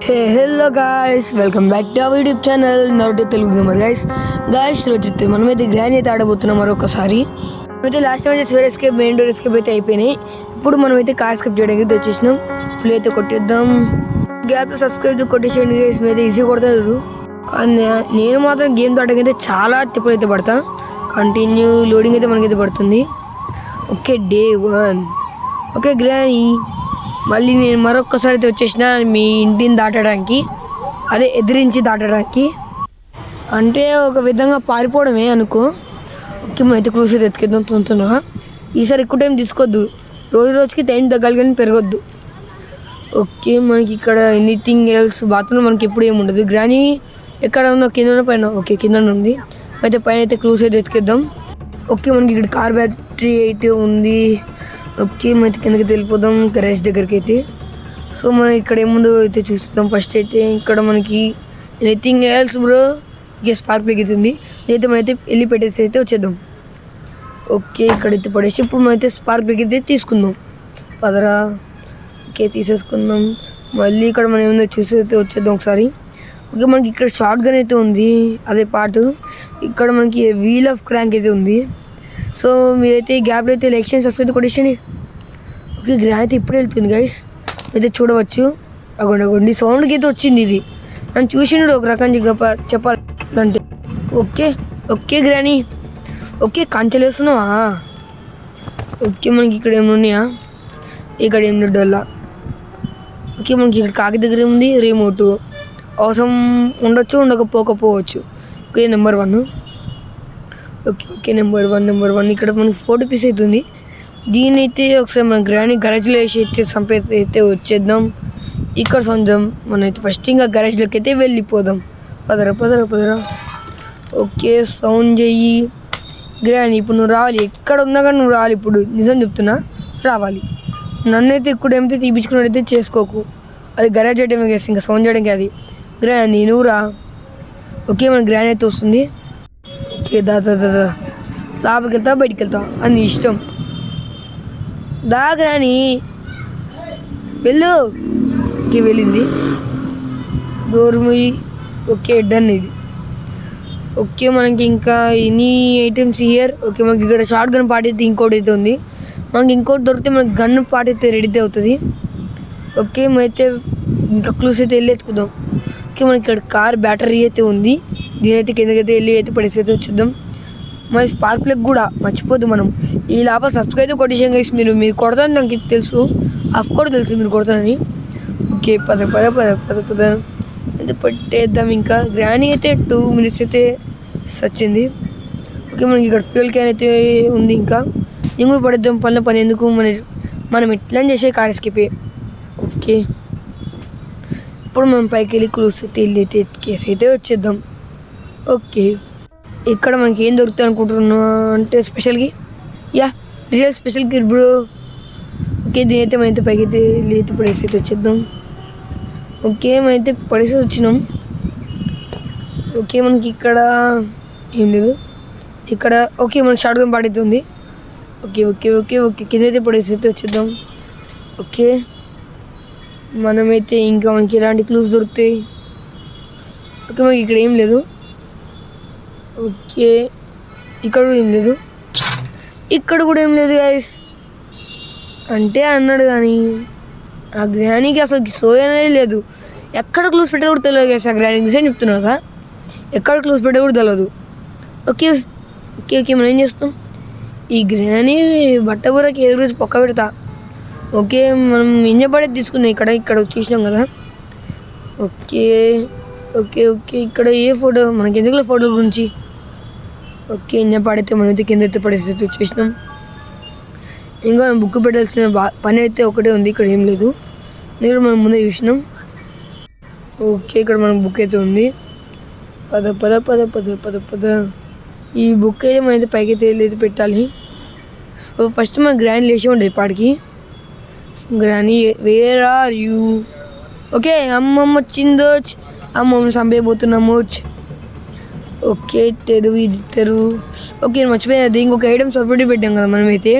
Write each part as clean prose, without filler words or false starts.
Hello guys, welcome back to our YouTube channel నోటి Telugu gamer. Guys రోజైతే మనమైతే grand అయితే ఆడబోతున్నాం మరొకసారి. అయితే లాస్ట్ టైం అయితే సివర్ ఎస్కేప్, మెయిన్ డోర్ ఎస్కేప్ అయితే అయిపోయినాయి. ఇప్పుడు మనమైతే కార్ ఎస్కేప్ చేయడానికి అయితే వచ్చేసినాం. ప్లే అయితే కొట్టేద్దాం. గ్యాప్ సబ్స్క్రైబ్ కొట్టేసేయండి గైస్, మీద ఈజీ కొడతారు. కానీ నేను మాత్రం గేమ్ ఆడడానికి అయితే చాలా తిప్పులు అయితే పడతా. కంటిన్యూ లోడింగ్ అయితే మనకైతే పడుతుంది. Okay, day 1. ఓకే గ్రానీ, మళ్ళీ నేను మరొక్కసారి అయితే వచ్చేసిన మీ ఇంటిని దాటడానికి, అదే ఎదిరించి దాటడానికి. అంటే ఒక విధంగా పారిపోవడమే అనుకో. ఓకే, అయితే క్లూస్ అయితే ఎత్తుకెద్దాం తొందరగా. ఈసారి ఎక్కువ టైం తీసుకోవద్దు, రోజుకి టైం తగ్గాలి కానీ పెరగొద్దు. ఓకే, మనకి ఇక్కడ ఎనీథింగ్ ఎల్స్ బాత్రూమ్ మనకి ఎప్పుడు ఏమి ఉండదు. గ్రానీ ఎక్కడ ఉందో, కింద పైన? ఓకే, కింద ఉంది. అయితే పైన అయితే క్లూస్ అయితే ఎత్తుకెద్దాం. ఓకే, మనకి ఇక్కడ కార్ బ్యాటరీ అయితే ఉంది. ఓకే, అయితే కిందకి వెళ్ళిపోదాం గరాజ్ దగ్గరికి అయితే. సో మనం ఇక్కడ ఏముందో అయితే చూస్తాం. ఫస్ట్ అయితే ఇక్కడ మనకి anything else bro. Okay, spark plug అవుతుంది. అయితే మనమైతే వెళ్ళి పెట్టేసి అయితే వచ్చేద్దాం. ఓకే, ఇక్కడైతే పడేసి ఇప్పుడు మనమైతే స్పార్క్ ప్లగ్ అయితే తీసుకుందాం. పదరా. ఓకే, తీసేసుకుందాం. మళ్ళీ ఇక్కడ మనం ఏముందో చూసి అయితే వచ్చేద్దాం ఒకసారి. ఓకే, మనకి ఇక్కడ షార్ట్ గన్ అయితే ఉంది, అదే పార్ట్. ఇక్కడ మనకి వీల్ ఆఫ్ క్రాంక్ అయితే ఉంది. సో మీరైతే ఈ గ్యాప్లో అయితే లైక్ చేయండి, సబ్స్క్రైబ్ కొట్టేసండి. ఓకే, గ్రాండ్ అయితే ఇప్పుడు వెళ్తుంది గైస్, అయితే చూడవచ్చు. అగోండి సౌండ్కి అయితే వచ్చింది. ఇది నన్ను చూసిండు ఒక రకంగా చెప్పాలంటే. Okay granny. ఓకే, కంచెలు వేస్తున్నావా? ఓకే, మనకి ఇక్కడ ఏమున్నాయా? ఇక్కడ ఏమి డల్లా. ఓకే, మనకి ఇక్కడ కాకి దగ్గర ఉంది రిమోట్. అవసరం ఉండొచ్చు, ఉండకపోవచ్చు. Okay, number 1. Okay, number one. ఇక్కడ మనకి 4 పీస్ అవుతుంది. దీని అయితే ఒకసారి మన గ్రానీ గరాజ్లో వేసి అయితే చంపేసి అయితే వచ్చేద్దాం. ఇక్కడ సొంతం మనం అయితే ఫస్ట్ ఇంకా గరాజ్లోకి అయితే వెళ్ళిపోదాం. పదరా. ఓకే, సౌండ్ చెయ్యి గ్రానీ. ఇప్పుడు నువ్వు రావాలి, ఎక్కడ ఉన్నా కానీ నువ్వు రావాలి. ఇప్పుడు నిజం చెప్తున్నా, రావాలి. నన్నైతే ఇక్కడ ఏమైతే తీపించుకున్నట్టయితే చేసుకోకు. అది గరాజ్ చేయడమే కదా, ఇంకా సౌండ్ చేయడానికి. అది గ్రానీ, నువ్వు రా. ఓకే, మన గ్రానీ అయితే వస్తుంది. ఓకే, దా లోపలికి వెళ్తా, బయటికి వెళ్తా అని నీ ఇష్టం. దా గ్రానీ, వెళ్ళు. ఓకే, వెళ్ళింది. డోర్ మూయి. ఓకే, డన్ ఇది. ఓకే, మనకి ఇంకా ఎనీ ఐటమ్స్ హియర్. ఓకే, మనకి ఇక్కడ షార్ట్ గన్ పార్ట్ అయితే ఇంకోటి అయితే ఉంది. మనకి ఇంకోటి దొరికితే మనకి గన్ పార్ట్ అయితే రెడీ అయితే అవుతుంది. ఓకే, మనమైతే ఇంకా క్లూస్ అయితే వెళ్ళి ఎత్తుకుందాం. ఓకే, మనకి ఇక్కడ కార్ బ్యాటరీ అయితే ఉంది. దీనైతే కిందకైతే వెళ్ళి అయితే పడేసి అయితే వచ్చేద్దాం. మన స్పార్క్ ప్లగ్ కూడా మర్చిపోద్దు మనం. ఈ లోపల సబ్స్క్రైబ్ కొట్టేసాం గైస్. మీరు కొడతారని నాకు తెలుసు, కూడా తెలుసు మీరు కొడతారని. ఓకే, పద అయితే పట్టేద్దాం. ఇంకా గ్రానీ అయితే 2 minutes అయితే వచ్చింది. ఓకే, మనకి ఇక్కడ ఫ్యూల్ క్యాన్ అయితే ఉంది. ఇంకా ఇంకూ పడేద్దాం. పని ఎందుకు, మనం ఎట్లా చేసే కార్ ఎస్కేప్. ఓకే, ఇప్పుడు మనం పైకి వెళ్ళి క్లూస్ అయితే వెళ్ళి అయితే ఎత్తుకేసి అయితే వచ్చేద్దాం. ఓకే, ఇక్కడ మనకి ఏం దొరుకుతాయి అనుకుంటున్నాం అంటే స్పెషల్గా real special kit bro. Okay, దీని అయితే మనైతే పైకి అయితే వెళ్ళి అయితే పడేసి అయితే వచ్చేద్దాం. ఓకే, మనమైతే పడేసి వచ్చినాం. ఓకే, మనకి ఇక్కడ ఏం లేదు. ఇక్కడ ఓకే, మనకి షార్ట్ గన్ పాడైతే ఉంది. ఓకే, కింద అయితే పడేసి అయితే వచ్చేద్దాం. ఓకే, మనమైతే ఇంకా మనకి ఎలాంటి క్లూస్ దొరుకుతాయి? ఓకే, మనకి ఇక్కడ ఏం లేదు. ఓకే, ఇక్కడ కూడా ఏం లేదు గైస్. అంటే అన్నాడు కానీ ఆ గ్రానీకి అసలు సోయ అనేది లేదు. ఎక్కడ క్లూస్ పెట్టే కూడా తెలియదు గైస్. ఆ గ్రానీకి నిజం చెప్తున్నాగా, ఎక్కడ క్లూస్ పెట్టే కూడా తెలియదు. ఓకే, మనం ఏం చేస్తాం? ఈ గ్రానీ బట్టబూరకి ఎదురు రోజు పక్క పెడతా. ఓకే, మనం ఇంజన్ పడేది తీసుకున్నాం. ఇక్కడ చూసినాం కదా. ఓకే, ఇక్కడ ఏ ఫోటో మనకి ఎందుకు ఫోటో గురించి. ఓకే, ఇంజన్ పడితే మనమైతే కింద అయితే పడేసి చూసినాం. ఇంకా బుక్ పెట్టాల్సిన పని అయితే ఒకటే ఉంది. ఇక్కడ ఏం లేదు, ఇక్కడ మనం ముందే చూసినాం. ఓకే, ఇక్కడ మన బుక్ అయితే ఉంది. పద. ఈ బుక్ అయితే మనమైతే పైకి అయితే వెళ్ళి పెట్టాలి. సో ఫస్ట్ మన గ్రాండ్ లేచి ఉండేది పాడికి. Granny, where are you? Okay, అమ్మమ్మ వచ్చిందో, అమ్మమ్మ సంపేయబోతున్నాము. ఓకే, తెరువు. ఓకే, మర్చిపోయాను. ఇంకొక ఐటమ్ సపరేట్ పెట్టాం కదా మనమైతే,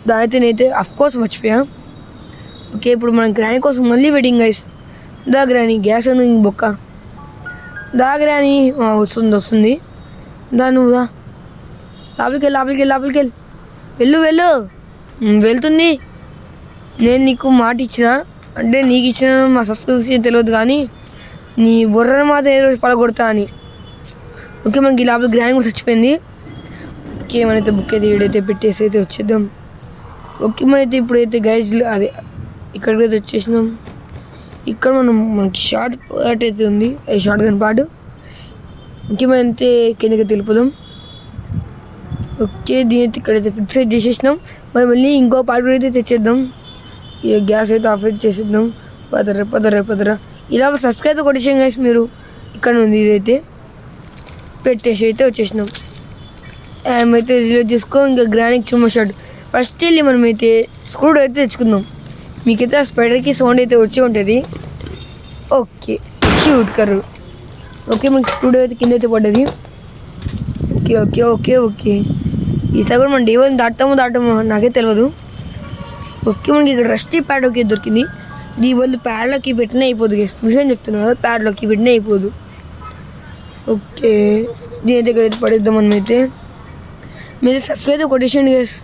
దానైతే నేనైతే అఫ్కోర్స్ మర్చిపోయా. ఓకే, ఇప్పుడు మనం గ్రానీ కోసం మళ్ళీ వెయిటింగ్ గైస్. దాగ్రాని గ్యాస్ ఉంది బొక్క దాగ్రాని వస్తుంది దా నువ్వు దా లోపలికి వెళ్ళు వెళ్తుంది. నేను నీకు మాట ఇచ్చిన అంటే నీకు ఇచ్చిన మా సస్పెన్స్ తెలియదు కానీ నీ బుర్రను మాత్రం ఏ రోజు పడగొడతా అని. ఓకే మనకి లోపల గ్రాండ్ కూడా చచ్చిపోయింది. ఓకే మనైతే బుక్ అయితే ఈడైతే పెట్టేసి అయితే వచ్చేద్దాం. ఓకే మనైతే ఇప్పుడైతే గైజ్ అదే ఇక్కడికైతే వచ్చేసినాం. ఇక్కడ మనకి షార్ట్ పార్ట్ అయితే ఉంది, అది షార్ట్ గన్ పార్ట్. ఓకే మనైతే కిందకి వెళ్ళిపోదాం. ఓకే దీని అయితే ఇక్కడైతే ఫిక్స్ అయితే చేసేసినాం. మరి మళ్ళీ ఇంకో పార్ట్ కూడా అయితే తెచ్చేద్దాం. ఇక గ్యాస్ అయితే ఆఫ్ చేసేద్దాం. పదరా ఇలా సబ్స్క్రైబ్ కొట్టేసాం గైస్ మీరు. ఇక్కడ ఉంది ఇదైతే పెట్టేసి అయితే వచ్చేసినాం. అయితే రిలీజ్ చేసుకో. ఇంకా గ్రానికి చుమ్మా షాట్ ఫస్ట్ వెళ్ళి మనమైతే స్క్రూ అయితే తెచ్చుకుందాం. మీకైతే ఆ స్పైడర్కి సౌండ్ అయితే వచ్చి ఉంటుంది. ఓకే షూట్ కర్రు. ఓకే మనకి స్క్రూ అయితే కింద అయితే పడ్డది. ఓకే ఈసారి కూడా మనం డే1 దాటమో నాకే తెలియదు. ఓకే మనకి ఇక్కడ రస్టీ ప్యాడ్ ఓకే దొరికింది. దీ వాళ్ళు ప్యాడ్లోకి పెట్టినా అయిపోదు గేస్, నిజం చెప్తున్నా కదా, ప్యాడ్లోకి పెట్టినా అయిపోదు. ఓకే దీని అయితే ఇక్కడైతే పడేద్దాం. మనమైతే మీరు సబ్స్క్రైబ్ కొట్టేసండి గేస్.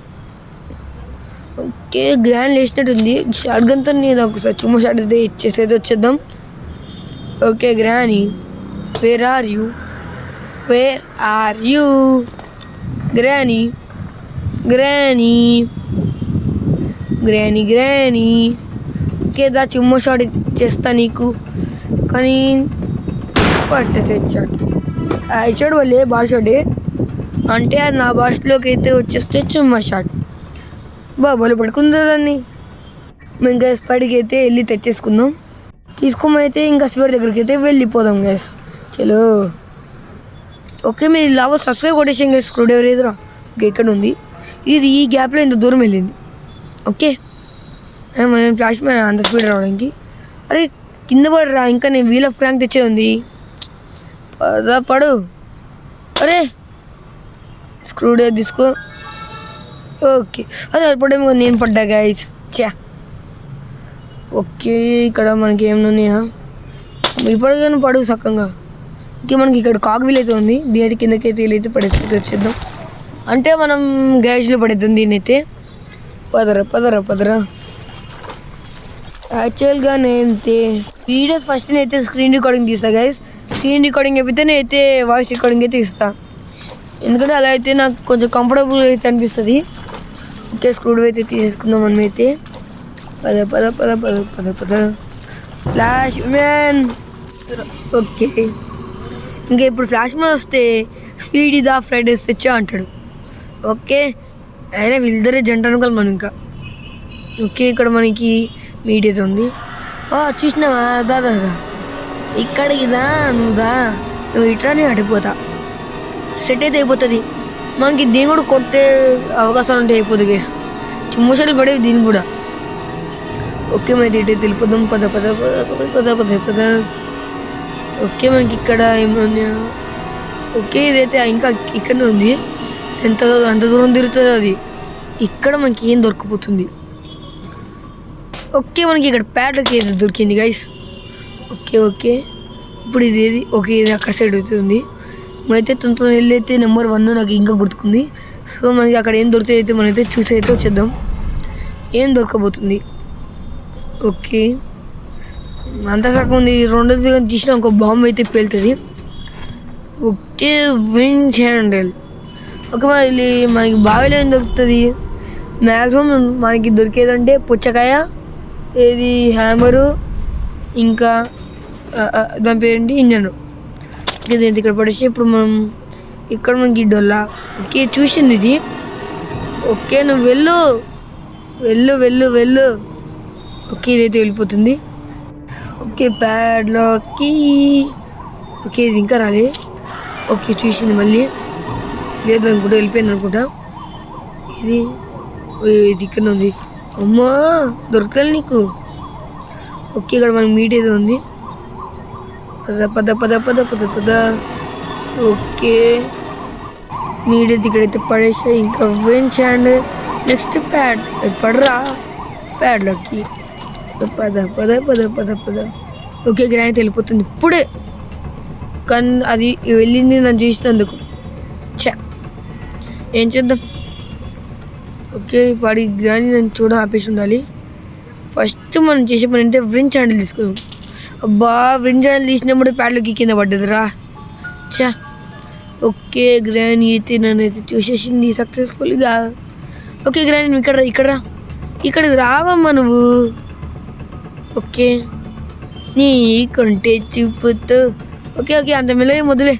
ఓకే గ్రాండ్ వేసినట్టుంది. షార్ట్ గన్తో నేను ఒకసారి చుమ్మా షాట్ అయితే ఇచ్చేసి అయితే వచ్చేద్దాం. Okay granny where are you granny okay దా చుమ్మా షాట్ ఇచ్చేస్తా నీకు. కానీ పట్టేసి ఇచ్చాడు వాళ్ళు ఏ భాషడే అంటే అది నా భాషలోకి అయితే వచ్చేస్తే చుమ్మా షాట్. బాబోలు పడుకుందా దాన్ని. మేము గ్యాస్ పడికి అయితే వెళ్ళి తెచ్చేసుకుందాం. తీసుకోమైతే ఇంకా శివరి దగ్గరికి అయితే వెళ్ళిపోదాం గ్యాస్. చలో ఓకే మీరు లాభం సబ్స్క్రైబ్ కొట్టేసాం గ్యాస్. స్క్రూ డ్రైవర్ ఎదురా ఓకే ఇక్కడ ఉంది. ఇది ఈ గ్యాప్లో ఇంత దూరం వెళ్ళింది. ఓకే మనం ఫ్లాష్ మ్యాన్ అంత స్పీడ్ రావడానికి. అరే కింద పడరా, ఇంకా నేను వీల్ ఆఫ్ క్రాంక్ తెచ్చే ఉంది. పడు. అరే స్క్రూ డ్రైవర్ తీసుకో. ఓకే అరే పడేమో నేను పడ్డా గైస్. ఓకే ఇక్కడ మనకి ఏమన్నాయా ఇప్పటికైనా పడు సక్కంగా. ఓకే మనకి ఇక్కడ కాక్ వీల్ అయితే ఉంది. దీని అయితే కిందకైతే వీలైతే పడేసి వచ్చేద్దాం. అంటే మనం గ్యారేజ్లో పడేద్దాం దీని అయితే. పదరా యాక్చువల్గా నేనైతే వీడియోస్ ఫస్ట్ నేనైతే స్క్రీన్ రికార్డింగ్ తీస్తాను గైస్. స్క్రీన్ రికార్డింగ్ అయిపోతే నేనైతే వాయిస్ రికార్డింగ్ అయితే ఇస్తాను. ఎందుకంటే అలా అయితే నాకు కొంచెం కంఫర్టబుల్ అయితే అనిపిస్తుంది. ఓకే స్క్రూ అయితే తీసేసుకుందాం మనమైతే. పద ఫ్లాష్ మ్యాన్. ఓకే ఇంకా ఇప్పుడు ఫ్లాష్ మ్యాన్ వస్తే స్పీడ్ దా ఫ్రైడేస్ తెచ్చా అంటాడు. ఓకే అయినా వీళ్ళిద్దరే జంట అనుకోవాలి మనం ఇంకా. ఓకే ఇక్కడ మనకి మీట్ అయితే ఉంది. చూసినావా దాదా ఇక్కడికి నువ్వు ఇట్లా నేను అడిపోతా సెట్ అయితే అయిపోతుంది. మనకి దీని కూడా కొట్టే అవకాశాలు ఉంటే అయిపోతుంది గేస్. చిమ్మషాలు పడేవి దీన్ని కూడా. ఓకే మనకి ఇటే తెలిపోదాం. పద ఓకే మనకి ఇక్కడ ఏమన్నా. ఓకే ఇదైతే ఇంకా ఇక్కడనే ఉంది. అంత దూరం తిరుగుతుందో అది. ఇక్కడ మనకి ఏం దొరకపోతుంది. ఓకే మనకి ఇక్కడ ప్యాడ్లోకి ఏదో దొరికింది గైస్. ఓకే ఇప్పుడు ఇది ఏది. ఓకే ఇది అక్కడ సైడ్ అవుతుంది. మనైతే తొందర వెళ్ళి అయితే నెంబర్ 1 నాకు ఇంకా గుర్తుకుంది. సో మనకి అక్కడ ఏం దొరికితే అయితే మనైతే చూసి అయితే వచ్చేద్దాం. ఏం దొరకబోతుంది. ఓకే అంత సగం ఉంది. రెండోది తీసిన ఒక బాంబు అయితే పేలుతుంది. Okay wind handle. ఓకే మళ్ళీ మనకి బావిలో ఏం దొరుకుతుంది. మ్యాక్సిమం మనకి దొరికేదంటే పుచ్చకాయ, ఏది హ్యామరు, ఇంకా దాని పేరేంటి ఇంజన్. ఇది ఇక్కడ పడేసి ఇప్పుడు మనం ఇక్కడ మనకి డొల్లా. ఓకే చూసింది ఇది. ఓకే నువ్వు వెళ్ళు. ఓకే ఇదైతే వెళ్ళిపోతుంది. ఓకే ప్యాడ్లోకి. ఓకే ఇది ఇంకా రాలే. ఓకే చూసింది మళ్ళీ లేదు అనుకుంటా, వెళ్ళిపోయింది అనుకుంటా. ఇది ఇక్కడ ఉంది. అమ్మా దొరకదు నీకు. ఓకే ఇక్కడ మనకి మీట్ ఏదో ఉంది. పద. ఓకే మీట్ అయితే ఇక్కడైతే పడేసా. ఇంకా వెంచండి నెక్స్ట్ ప్యాడ్ పడరా ప్యాడ్లోకి. పద ఓకే గ్రాని వెళ్ళిపోతుంది ఇప్పుడే, కానీ అది వెళ్ళింది నన్ను చూసినందుకు. చా ఏం చేద్దాం. ఓకే వాడి గ్రాని నన్ను చూడ ఆపేసి ఉండాలి. ఫస్ట్ మనం చేసే పని అంటే వ్రించ్ హ్యాండిల్ తీసుకుందాం. అబ్బా వ్రించ్ హ్యాండిల్ తీసినప్పుడు ప్యాడ్లోకి కింద పడ్డదిరా. చా ఓకే గ్రాని అయితే నన్ను అయితే చూసేసింది సక్సెస్ఫుల్గా. ఓకే గ్రాని నువ్వు ఇక్కడికి రావమ్మా నువ్వు. ఓకే నీ కంటే చూపుతూ. ఓకే అంత మెల్లగా మొదలే,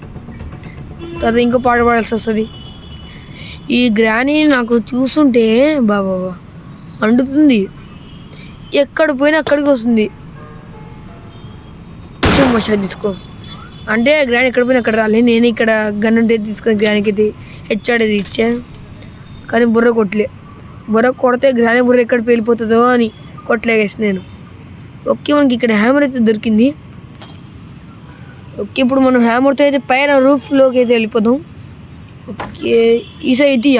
తర్వాత ఇంకో పాట పాడాల్సి వస్తుంది. ఈ గ్రాని నాకు చూస్తుంటే బాబా అండుతుంది, ఎక్కడ పోయినా అక్కడికి వస్తుంది. మసాజ్ తీసుకో అంటే గ్రాని ఎక్కడ పోయినా అక్కడ రాలే. నేను ఇక్కడ గన్ ఉంటే తీసుకొని గ్రానికి అయితే హెచ్చాడేది ఇచ్చా, కానీ బుర్ర కొట్టలే. బుర్ర కొడితే గ్రాని బుర్ర ఎక్కడ పేలిపోతుందో అని కొట్టలేగేసి నేను. ఓకే మనకి ఇక్కడ హ్యామర్ అయితే దొరికింది. ఓకే ఇప్పుడు మనం హ్యామర్తో అయితే పైన రూఫ్లోకి అయితే వెళ్ళిపోదాం. ఓకే ఈ సైడ్ తీయ,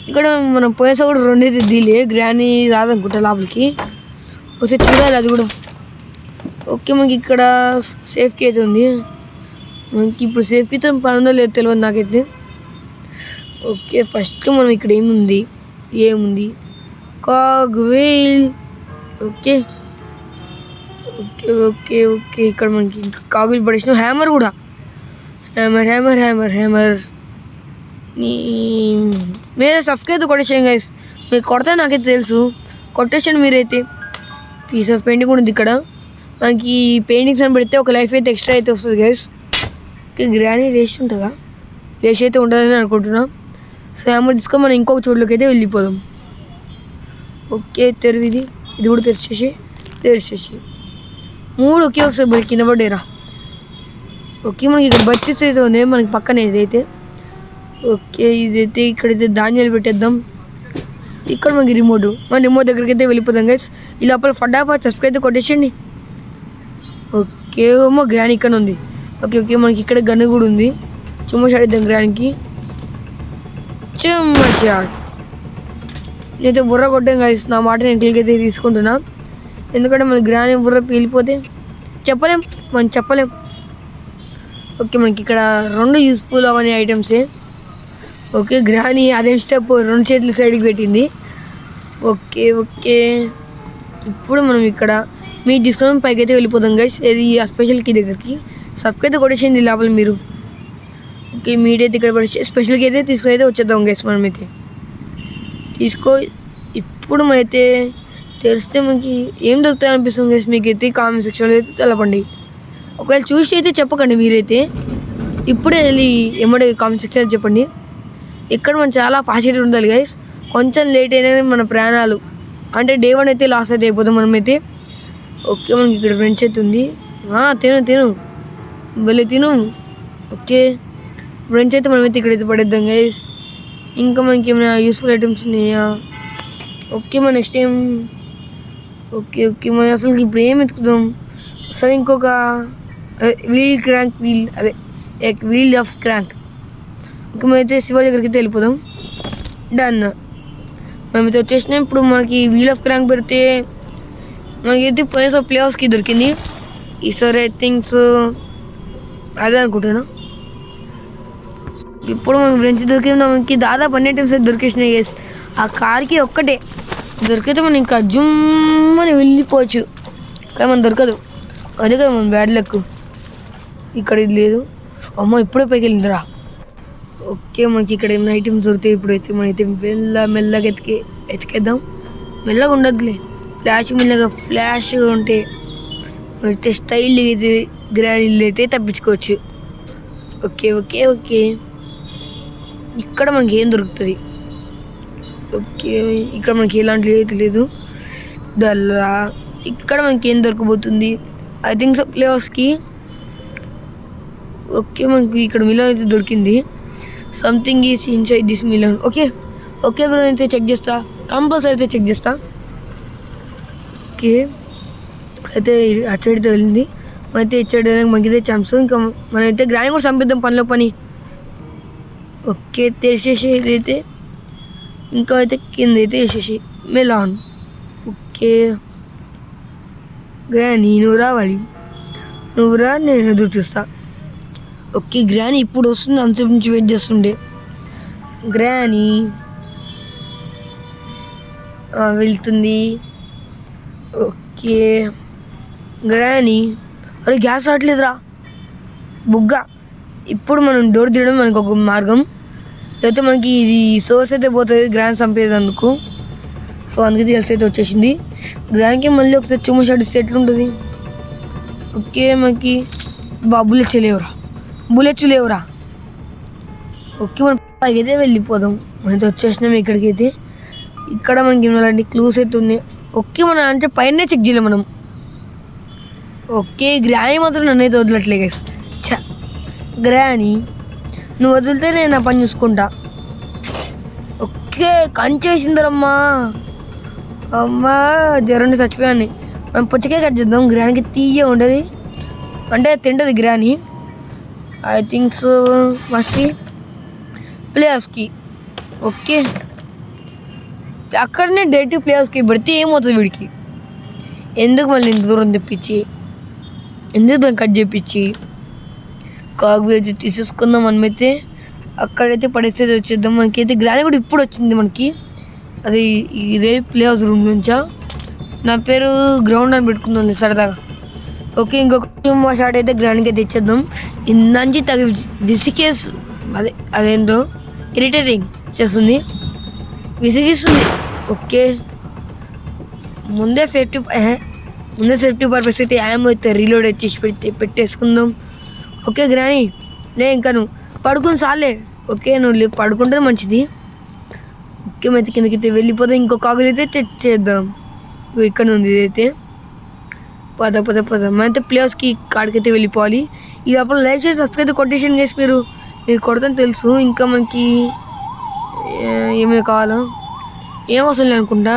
ఇక్కడ మనం పోయేసా కూడా 2 అయితే దీలే. గ్రాని రాదనుకుంటా లోపలికి, ఒకసారి చూడాలి అది కూడా. ఓకే మనకి ఇక్కడ సేఫ్కి అయితే ఉంది. మనకి ఇప్పుడు సేఫ్టీతో పని ఉందో లేదో తెలియదు నాకైతే. ఓకే ఫస్ట్ మనం ఇక్కడ ఏముంది కాగ్వేల్. ఓకే ఓకే ఓకే ఓకే ఇక్కడ మనకి ఇంకా కాగులు పడేసిన హ్యామర్ కూడా. హ్యామర్ మీరే సబ్స్క్రైబ్ కొట్టేసాను గైస్. మీరు కొడితే నాకైతే తెలుసు, కొట్టేసాను మీరైతే. పీస్ ఆఫ్ పెయింటింగ్ కూడా ఉంది ఇక్కడ. మనకి ఈ పెయింటింగ్స్ అని పెడితే ఒక లైఫ్ అయితే ఎక్స్ట్రా అయితే వస్తుంది గైస్. ఓకే గ్రాని రేస్ ఉంటుందా? రేస్ అయితే ఉంటుందని అనుకుంటున్నాం. సో హ్యామర్ తీసుకొని మనం ఇంకొక చోట్లోకి అయితే వెళ్ళిపోదాం. ఓకే ఇది కూడా తెరిచేసి 3 ఒకే ఒకసారి కింద పడేరా. ఓకే మనకి ఇక్కడ బడ్జెట్స్ అయితే ఉంది మనకి పక్కన ఇదైతే. ఓకే ఇదైతే ఇక్కడైతే ధాన్యాలు పెట్టేద్దాం. ఇక్కడ మనకి రిమోట్ దగ్గరికి అయితే వెళ్ళిపోదాం గైస్. ఈ లోపల ఫటాఫట్ సబ్స్క్రైబ్ అయితే కొట్టేసండి. ఓకే గ్రాని ఇక్కడ ఉంది. ఓకే మనకి ఇక్కడ గన్ను కూడా ఉంది. చుమ్మ షాట్ ఇద్దాం గ్రానికి. చుమ్మ షాట్ నేనైతే బుర్ర కొట్టాం గైస్. నా మాట నేను క్లిక్ అయితే తీసుకుంటున్నా, ఎందుకంటే మన గ్రాని బుర్ర పీలిపోతే చెప్పలేం. ఓకే మనకి ఇక్కడ 2 యూస్ఫుల్ అవన్నీ ఐటమ్సే. ఓకే గ్రాని అదేం స్టెప్ 2 చేతులు సైడ్కి పెట్టింది. ఓకే ఇప్పుడు మనం ఇక్కడ మీరు తీసుకొని పైకి అయితే వెళ్ళిపోదాం గైస్. ఇది ఆ స్పెషల్ కీ దగ్గరికి సబ్స్క్రైబ్ కొట్టేసేయండి లోపల మీరు. ఓకే మీడైతే ఇక్కడ పడేసి స్పెషల్ కీ అయితే తీసుకొని అయితే వచ్చేద్దాం గైస్. మనమైతే ఇప్పుడు మనమైతే తెలిస్తే మనకి ఏం దొరుకుతాయి అనిపిస్తుంది గైస్. మీకు అయితే కామెంట్ సెక్షన్లో అయితే తెలపండి. ఒకవేళ చూసి అయితే చెప్పకండి మీరైతే, ఇప్పుడే వెళ్ళి ఏమంటే కామెంట్ సెక్షన్లో చెప్పండి. ఇక్కడ మనం చాలా ఫాస్ట్ ఉండాలి గైస్. కొంచెం లేట్ అయినా మన ప్రాణాలు అంటే డే 1 అయితే లాస్ అయితే అయిపోతాం మనమైతే. ఓకే మనకి ఇక్కడ ఫ్రెండ్స్ అయితే ఉంది. తిను భలే తిను. ఓకే ఫ్రెండ్స్ అయితే మనమైతే ఇక్కడైతే పడేద్దాం గైస్. ఇంకా మనకి ఏమైనా యూస్ఫుల్ ఐటమ్స్ ఉన్నాయా? ఓకే మన నెక్స్ట్ టైం. ఓకే మనం అసలు ఇప్పుడు ఏం ఎత్తుకుదాం? సరే ఇంకొక వీల్ ఆఫ్ క్రాంక్. ఇంకా మనమైతే శివాజీ దగ్గరికి అయితే వెళ్ళిపోదాం. డన్ మనమైతే వచ్చేసినాం. ఇప్పుడు మనకి వీల్ ఆఫ్ క్రాంక్ పెడితే మనకైతే పోయిన ప్లే హౌస్కి దొరికింది. ఈసారి ఐ థింక్స్ అదే అనుకుంటున్నా. ఇప్పుడు మనకి ఫ్రెండ్స్ దొరికింది. మనకి దాదాపు అన్ని ఐటమ్స్ అయితే దొరికేసినాయి గైస్. ఆ కార్కి ఒక్కటే దొరికితే మనం ఇంకా జుమ్మని వెళ్ళిపోవచ్చు, కానీ మనం దొరకదు. అదే కదా మనం బ్యాడ్ లక్. ఇక్కడ ఇది లేదు. అమ్మ ఇప్పుడే పైకి వెళ్ళిందిరా. ఓకే మనకి ఇక్కడ ఏమైనా ఐటమ్స్ దొరుకుతాయి. ఇప్పుడైతే మనమైతే మెల్లగా ఎతికేద్దాం. మెల్లగా ఉండదులే, ఫ్లాష్గా ఉంటే అయితే స్టైల్ అయితే గ్రానీలు అయితే తప్పించుకోవచ్చు. ఓకే ఇక్కడ మనకి ఏం దొరుకుతుంది? ఓకే ఇక్కడ మనకి ఎలాంటివి అయితే లేదు. డల్లా ఇక్కడ మనకి ఏం దొరకబోతుంది? ఐ థింక్ సో ప్లే హౌస్కి. ఓకే మనకి ఇక్కడ మిలన్ అయితే దొరికింది. Something is inside this melon. Okay bro అయితే చెక్ చేస్తా, కంపల్సరీ అయితే చెక్ చేస్తా. ఓకే అయితే అటు సైడ్ అయితే వెళ్ళింది. మనైతే ఇటు సైడ్ మనకి ఇదే ఛాన్స్. ఇంకా మనమైతే గ్రాని కూడా చంపిద్దాం పని. ఓకే తెరిచేసి ఇదైతే ఇంకా అయితే కింద అయితే వేసేసి మెలాన్. ఓకే గ్రాని నువ్వు రావాలి. నువ్వురా, నేను ఎదురు చూస్తా. ఓకే, గ్రానీ ఇప్పుడు వస్తుంది. అంతసేపు నుంచి వెయిట్ చేస్తుండే. గ్రానీ వెళ్తుంది. ఓకే గ్రానీ, అరే గ్యాస్ రావట్లేదురా బుగ్గ. ఇప్పుడు మనం డోర్ తీయడం మనకు ఒక మార్గం. అయితే మనకి ఇది సోర్స్ అయితే పోతుంది గ్రాండ్ చంపేదందుకు. సో అందుకే తెలిసి అయితే వచ్చేసింది. గ్రాండ్కి మళ్ళీ ఒకసారి చుమ్మ షాట్ ఇస్తే ఎట్లుంటుంది? ఓకే మనకి బుల్లెట్స్ లేవురా. ఓకే మనం పైకైతే వెళ్ళిపోదాం. మనతో వచ్చేసినాం ఇక్కడికి అయితే. ఇక్కడ మనకి అలాంటి క్లూస్ అయితే ఉంది. ఓకే మనం అంటే పైన చెక్ చేయలేం మనం. ఓకే గ్రానీ మాత్రం నన్ను అయితే వదలట్లే గైస్. గ్రానీ నువ్వు వదిలితే నేను నా పని చూసుకుంటా. ఓకే కంచేసిందరమ్మా. అమ్మా జ్వరం చచ్చిపోయాను. మనం పుచ్చకాయ కట్ చేద్దాం. గ్రానీకి తీయ ఉండదు అంటే తింటుంది granny. I thinks must play హౌస్కి. ఓకే అక్కడనే డైరెక్ట్ ప్లే హౌస్కి పెడితే ఏమవుతుంది వీడికి? ఎందుకు మళ్ళీ ఇంత దూరం తెప్పించి, ఎందుకు దాన్ని కట్ చేయించి కాగు అయితే తీసేసుకుందాం. మనమైతే అక్కడైతే పడేస్తే వచ్చేద్దాం. మనకైతే గ్రానీ కూడా ఇప్పుడు వచ్చింది మనకి. అది ఇదే ప్లే హౌస్ రూమ్ నుంచా. నా పేరు గ్రౌండ్ అని పెట్టుకుందాం సరదాగా. ఓకే ఇంకొక షాట్ అయితే గ్రానీకి అయితే ఇచ్చేద్దాం. ఇందంచి తగి విసికేస్ అదేంటో ఇరిటేటింగ్ చేస్తుంది, విసిగిస్తుంది. ఓకే ముందే సేఫ్టీ పర్పస్ అయితే యామ్ అయితే రీలోడ్ వచ్చేసి పెట్టేసుకుందాం. ఓకే గ్రానీ లే, ఇంకా నువ్వు పడుకుని చాలే. ఓకే నువ్వు పడుకుంటే మంచిది. ఓకే అయితే కిందకైతే వెళ్ళిపోతే ఇంకొక ఆకులు అయితే తెచ్చేద్దాం. ఇక్కడ ఉంది ఇదైతే. పద మనైతే ప్లేయర్స్కి కాడికైతే వెళ్ళిపోవాలి. ఇది అప్పుడు లైక్ చేసి సబ్స్క్రైబ్ కొటేషన్ చేసి మీరు కొడతాను తెలుసు. ఇంకా మనకి ఏమేమి కావాలో ఏం అవసరం లేదు అనుకుంటా.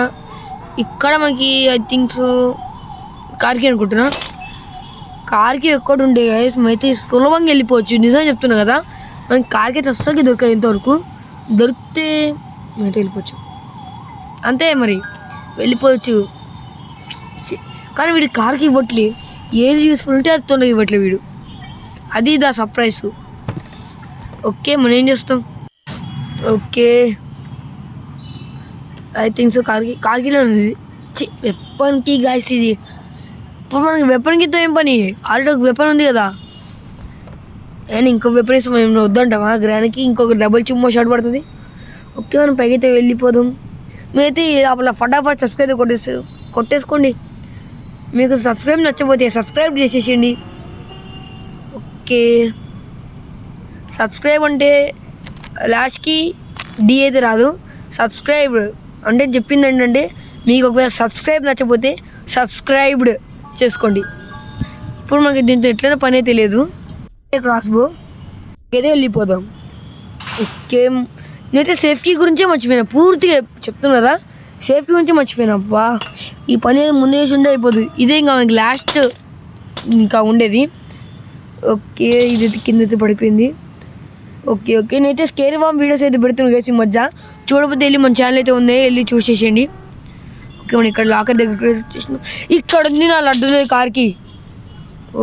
ఇక్కడ మనకి ఐ థింక్స్ కార్కి అనుకుంటున్నా. కార్కి ఎక్కడ ఉండే గైస్ అయితే సులభంగా వెళ్ళిపోవచ్చు. నిజంగా చెప్తున్నా కదా, మనకి కార్కి అయితే అస్సలకి దొరకదు. ఇంతవరకు దొరికితే అయితే వెళ్ళిపోవచ్చు అంతే. మరి వెళ్ళిపోవచ్చు కానీ వీడి కార్కి ఇవ్వట్లే. ఏది యూస్ఫుల్ ఉంటే అది తొందరగా ఇవ్వట్లే వీడు. అది దా సర్ప్రైజ్. ఓకే మనం ఏం చేస్తాం? ఓకే ఐ థింక్స్ కార్గిలో ఉంది వెపన్కి గాయస్. ఇది ఇప్పుడు మనకి వెపన్కి ఏం పని? ఆల్రెడీ ఒక వెపన్ ఉంది కదా. అండ్ ఇంకో వెపన్ ఇస్తాం ఏమైనా వద్దంటావా? గ్రానీకి ఇంకొక డబుల్ చుమ్మో షాట్ పడుతుంది. ఓకే మనం పైకైతే వెళ్ళిపోదాం. మీరైతే అలా ఫటాఫట్ సబ్స్క్రైబ్ కొట్టేసుకోండి. మీకు సబ్స్క్రైబ్ నచ్చకపోతే సబ్స్క్రైబ్ చేసేసేయండి. ఓకే సబ్స్క్రైబ్ అంటే లాస్ట్కి డి అయితే రాదు. సబ్స్క్రైబ్ అంటే చెప్పింది ఏంటంటే మీకు ఒకవేళ సబ్స్క్రైబ్ నచ్చకపోతే సబ్స్క్రైబ్డ్ చేసుకోండి. ఇప్పుడు మనకి దీంతో ఎట్లయినా పని అయితే లేదు. క్రాస్ బో అయితే వెళ్ళిపోదాం. ఓకే నేనైతే సేఫ్టీ గురించే మర్చిపోయినా. పూర్తిగా చెప్తున్నా కదా, సేఫ్టీ గురించి మర్చిపోయినా. అబ్బా ఈ పని ముందే చేసి ఉండే అయిపోతుంది. ఇదే ఇంకా మనకి లాస్ట్ ఇంకా ఉండేది. ఓకే ఇది కిందైతే పడిపోయింది. ఓకే నేనైతే స్కేర్ వామ్ వీడియోస్ అయితే పెడుతున్నాను గైస్ ఈ మధ్య. చూడకపోతే వెళ్ళి మన ఛానల్ అయితే ఉంది, వెళ్ళి చూసేసేయండి. ఓకే మనం ఇక్కడ లాకర్ దగ్గర వచ్చేసినాం. ఇక్కడ ఉంది నా లడ్డు కార్కి.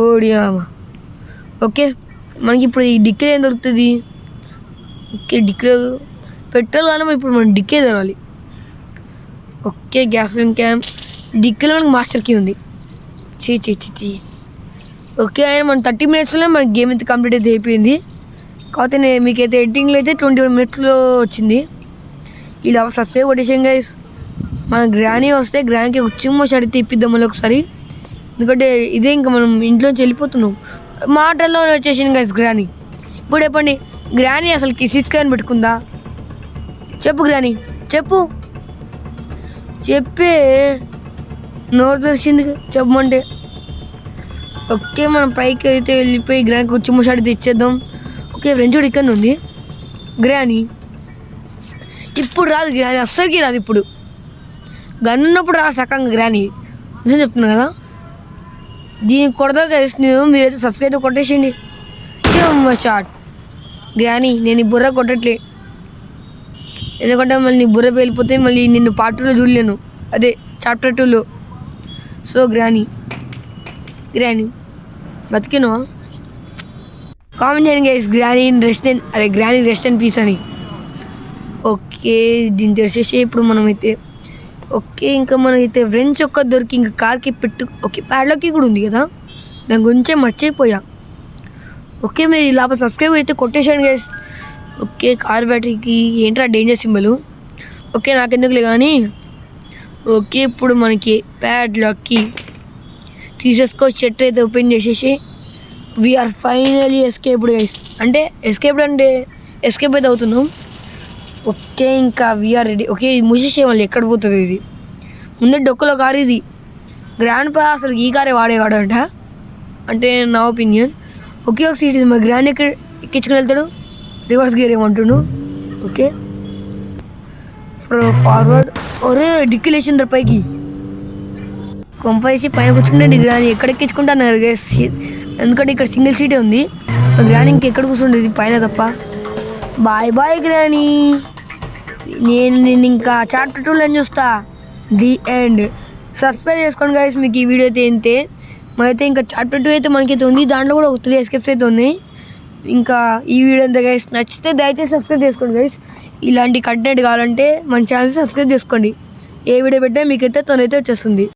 ఓడియామా. ఓకే మనకి ఇప్పుడు ఈ డిక్కీ ఏం దొరుకుతుంది? ఓకే డిక్కీ పెట్రోల్ కానీ ఇప్పుడు మనం డిక్కీ తెరవాలి. ఓకే గ్యాస్లిన్ క్యామ్ డిక్కీలో మనకి మాస్టర్ కీ ఉంది. చీ ఓకే ఆయన మన 30 minutesలో మనకి గేమ్ అయితే కంప్లీట్ అయితే అయిపోయింది. కాకపోతే మీకైతే ఎడిటింగ్లో అయితే 21 minutesలో వచ్చింది. ఇలా సబ్స్క్రైబ్ కొట్టేసాం గైస్. మన గ్రానీ వస్తే గ్రానీకి చిమ్మ షాట్ ఇప్పిద్దాం మళ్ళీ ఒకసారి. ఎందుకంటే ఇదే ఇంకా మనం ఇంట్లోంచి వెళ్ళిపోతున్నాం. మాటల్లో వచ్చేసింది గైస్ గ్రానీ. ఇప్పుడు చెప్పండి గ్రానీ అసలుకి సిస్కాన్ పెట్టుకుందా? చెప్పు గ్రానీ చెప్పే నోరు తెరిచింది చెప్పమంటే. ఓకే మనం పైకి అయితే వెళ్ళిపోయి గ్రానీకి చిమ్మ షాట్ అయితే ఇచ్చేద్దాం. ఓకే ఫ్రెండ్స్ కూడా ఇక్కడ ఉంది. గ్రానీ ఇప్పుడు రాదు, గ్రానీ అస్సలకి రాదు. ఇప్పుడు గన్ ఉన్నప్పుడు రా సకంగా గ్రానీ. నిజం చెప్తున్నా కదా. దీనికి కొడదా గైస్ మీరైతే సబ్స్క్రైబ్ కొట్టేసేయండి. షాట్ గ్రానీ నేను ఈ బుర్ర కొట్టట్లే, ఎందుకంటే మళ్ళీ నీ బుర్ర వెళ్ళిపోతే మళ్ళీ నిన్ను పార్ట్ 2లో చూడలేను, అదే చాప్టర్ 2లో. సో గ్రానీ బతికినో కామెంట్ చేయండి guys granny rest and peace అని. ఓకే దీన్ని తెరిచేసి ఇప్పుడు మనమైతే ఓకే ఇంకా మనమైతే ఫ్రెండ్స్ ఒక్క దొరికి ఇంకా కార్కి పెట్టు. ఓకే ప్యాడ్లకి కూడా ఉంది కదా, దాని గురించే మర్చిపోయా. ఓకే మీరు ఇలా సబ్స్క్రైబ్ అయితే కొట్టేసాను గైస్. ఓకే కార్ బ్యాటరీకి ఏంట్రా డేంజర్ సింబల్. ఓకే నాకెందుకులే కానీ. ఓకే ఇప్పుడు మనకి ప్యాడ్లకి తీసేసుకో షర్ట్ అయితే ఓపెన్ చేసేసి వీఆర్ ఫైనలీ ఎస్కేప్డ్ గైస్. అంటే ఎస్కేప్ అయితే అవుతున్నాం. ఓకే ఇంకా వీఆర్ రెడీ. ఓకే ఇది మూసేసేవాళ్ళు ఎక్కడ పోతుంది ఇది. ముందే డొక్కలో కారు ఇది. గ్రాండ్ పా అసలు ఈ కారే వాడేవాడు అంటే నా ఒపీనియన్. ఓకే ఒక సీట్ ఇది. మా గ్రాండ్ ఎక్కించుకుని వెళ్తాడు, రివర్స్ గేర్ ఏమంటుండు. Okay forward. ఒరే డిక్కీ లేచిండ్ర పైకి కొంపేసి పైన కూర్చుంటే గ్రాని ఎక్కడ ఎక్కించుకుంటున్నారు గైస్. ఎందుకంటే ఇక్కడ సింగిల్ సీటే ఉంది. గ్రాని ఇంకెక్కడ కూర్చుండేది పైన తప్ప. బాయ్ బాయ్ గ్రాని, నేను ఇంకా చాప్టర్ 2లో చూస్తా. The end. సబ్స్క్రైబ్ చేసుకోండి గైస్ మీకు ఈ వీడియో అయితే ఏంటే. మనైతే ఇంకా చాప్టర్ 2 అయితే మనకైతే ఉంది, దాంట్లో కూడా 3 ఎస్కేప్స్ అయితే ఉన్నాయి. ఇంకా ఈ వీడియో అంతా గైస్ నచ్చితే దయచేసి సబ్స్క్రైబ్ చేసుకోండి గైస్. ఇలాంటి కంటెంట్ కావాలంటే మన ఛానల్ సబ్స్క్రైబ్ చేసుకోండి. ఏ వీడియో పెట్టినా మీకైతే తొనైతే వచ్చేస్తుంది.